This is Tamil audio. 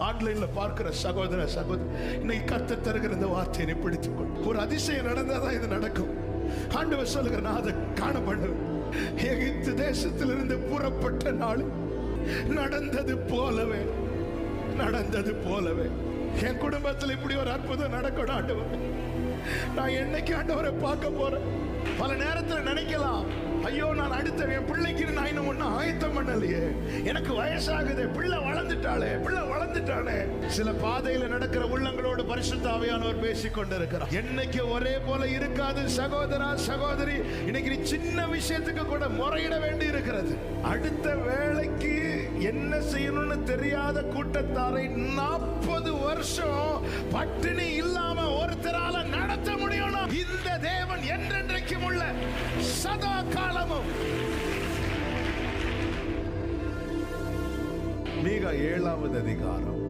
ஆன்லைன்ல பார்க்கிற சகோதர சகோதரி, இன்னைக்கு கர்த்தர் தருகிற இந்த வார்த்தையை பிடித்துக்கொள். ஒரு அதிசயம் நடந்தாதான் இது நடக்கும். ஆண்டவர் சொல்லுகிற, நான் அதை காண பண்ணுவேன். எகிப்து தேசத்திலிருந்து புறப்பட்ட நாள் நடந்தது போலவே என் குடும்பத்தில் இப்படி ஒரு அற்புதம் நடக்கணும் ஆண்டவர். நான் என்னைக்கு ஆண்டவரை பார்க்க போறேன். பல நேரத்தில் நினைக்கலாம், ஐயோ நான் அடுத்த என் பிள்ளைக்கு நான் இன்னும் ஒன்னும் ஆயத்தம் பண்ணலையே, எனக்கு வயசாகுது, பிள்ளை வளர்ந்துட்டானே. சில பாதையில நடக்கிற உள்ளங்களோடு பரிசுத்த ஆவியானவர் பேசிக் கொண்டிருக்கிறார். என்னைக்கு ஒரே போல இருக்காது சகோதரா சகோதரி. இன்னைக்கு நீ சின்ன விஷயத்துக்கு கூட முறையிட வேண்டி இருக்கிறது. அடுத்த வேலைக்கு என்ன செய்யணும்னு தெரியாத கூட்டத்தாரை 40 வருஷம் பட்டினி இல்லாம ஒருத்தரால நடத்த முடியும். இந்த தேவன் என்றென்றைக்கும் உள்ள சதா காலமும். மீகா 7வது அதிகாரம்